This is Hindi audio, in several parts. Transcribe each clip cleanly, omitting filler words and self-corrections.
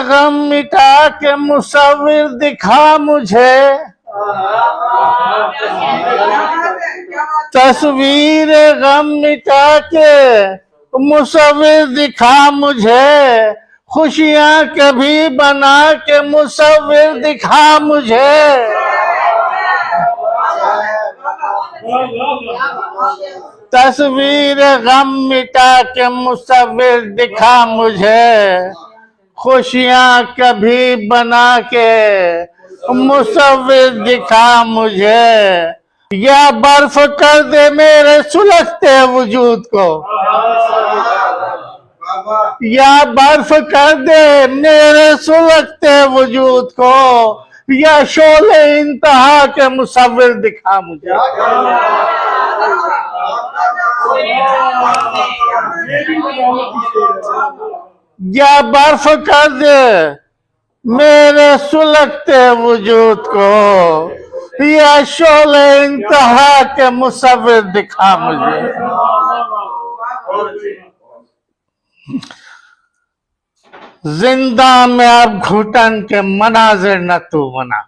गम मिटा के मुसव्विर दिखा मुझे, तस्वीर गम मिटा के मुसव्विर दिखा मुझे, खुशियां कभी बना के मुसव्विर दिखा मुझे। तस्वीर गम मिटा के मुसव्विर दिखा मुझे, खुशियां कभी बना के मुसव्विर दिखा मुझे। या बर्फ कर दे मेरे सुलगते वजूद को, या बर्फ कर दे मेरे सुलगते वजूद को, या शोले इंतहा के मुसव्विर दिखा मुझे। या बर्फ कर दे मेरे सुलगते वजूद को, या शोले इंतहा के मुसव्विर दिखा मुझे। जिंदा में अब घुटन के मनाजिर न तू बना,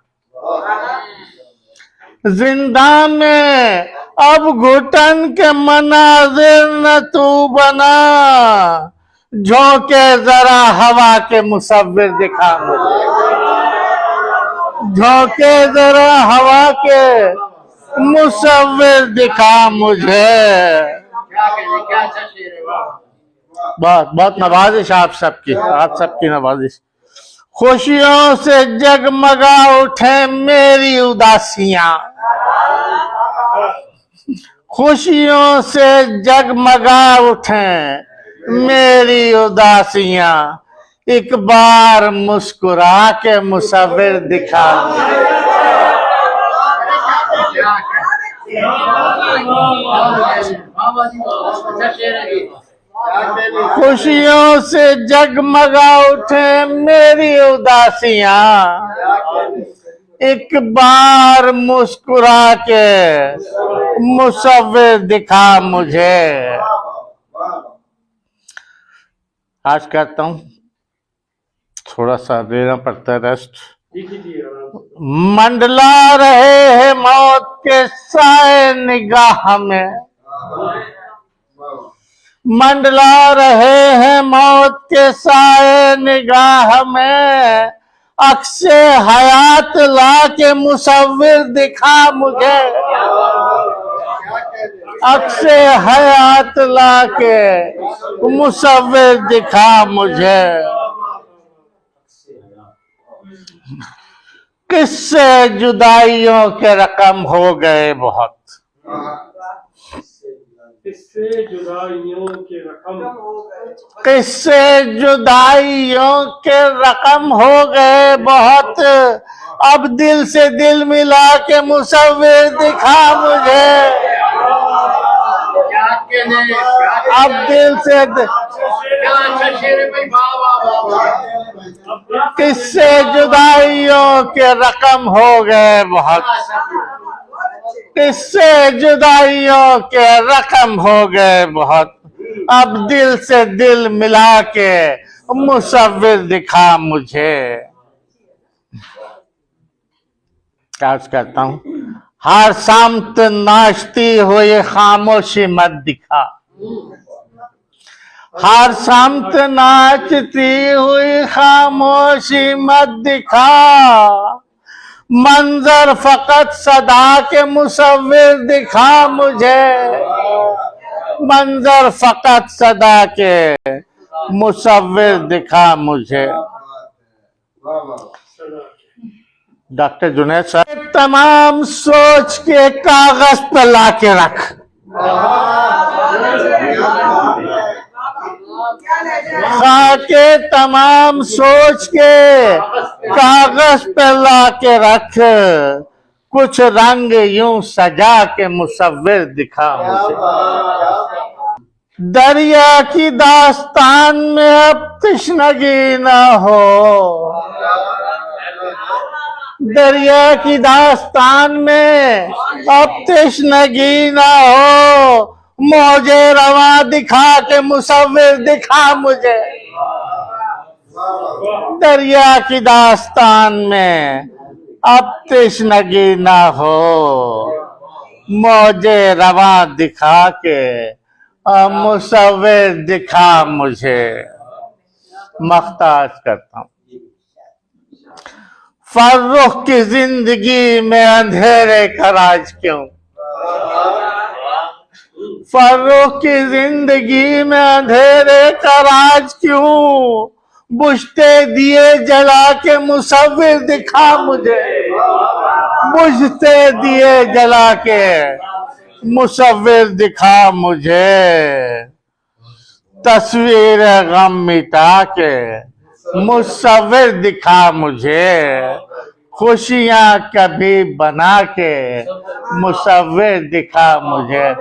जिंदा में अब घुटन के मनाजिर न तू बना, झोंके जरा हवा के मुसव्विर दिखा मुझे। झोंके जरा हवा के मुसव्विर दिखा मुझे। बहुत बहुत नवाजिश आप सबकी नवाजिश। खुशियों से जगमगा उठे मेरी उदासियां, खुशियों से जगमगा उठे मेरी उदासियां, एक बार मुस्कुरा के मुसव्विर दिखा। खुशियों से जगमगा उठे मेरी उदासियां, एक बार मुस्कुरा के मुसव्विर दिखा मुझे। आज कहता हूँ थोड़ा सा देना पड़ता है रेस्ट। मंडला रहे हैं मौत के साए निगाह में, मंडला रहे हैं मौत के साए निगाह में, अक्से हयात ला के मुसव्विर दिखा मुझे। अक्से हयात ला के मुसव्विर दिखा मुझे। किस्से जुदाइयों के रकम हो गए बहुत, किस्से जुदाइयों के रकम हो गए बहुत, अब दिल से दिल मिला के मुसव्विर दिखा मुझे। अब दिल से किस्से जुदाइयों के रकम हो गए बहुत, किस्से जुदाइयों के रकम हो गए बहुत, अब दिल से दिल मिला के मुसव्विर दिखा मुझे। क्या करता हूँ, हर सामत नाचती हुई खामोशी मत दिखा, हर सामत नाचती हुई खामोशी मत दिखा, मंजर फकत सदा के मुसव्विर दिखा मुझे। मंजर फकत सदा के मुसव्विर दिखा मुझे। डॉक्टर जुनैद साहब, तमाम सोच के कागज पे ला के रख, खाके तमाम सोच के कागज पे ला के रख, कुछ रंग यूं सजा के मुसव्विर दिखा मुझे। दरिया की दास्तान में अब तश्नगी ना हो, दरिया की दास्तान में अब तश्नगी ना हो, मौजे रवा दिखा के मुसव्विर दिखा मुझे। दरिया की दास्तान में अब तृष्णगी ना हो, मौजे रवा दिखा के मुसव्विर दिखा मुझे। मख्ताज करता हूं। फर्रुख की जिंदगी में अंधेरे का राज क्यों, फर्रुख की जिंदगी में अंधेरे का राज क्यों, बुझते दिए जला के मुसव्विर दिखा मुझे। बुझते दिए जला के मुसव्विर दिखा मुझे। तस्वीर गम मिटा के मुसव्विर दिखा मुझे। खुशियां कभी बना के मुसव्विर दिखा मुझे।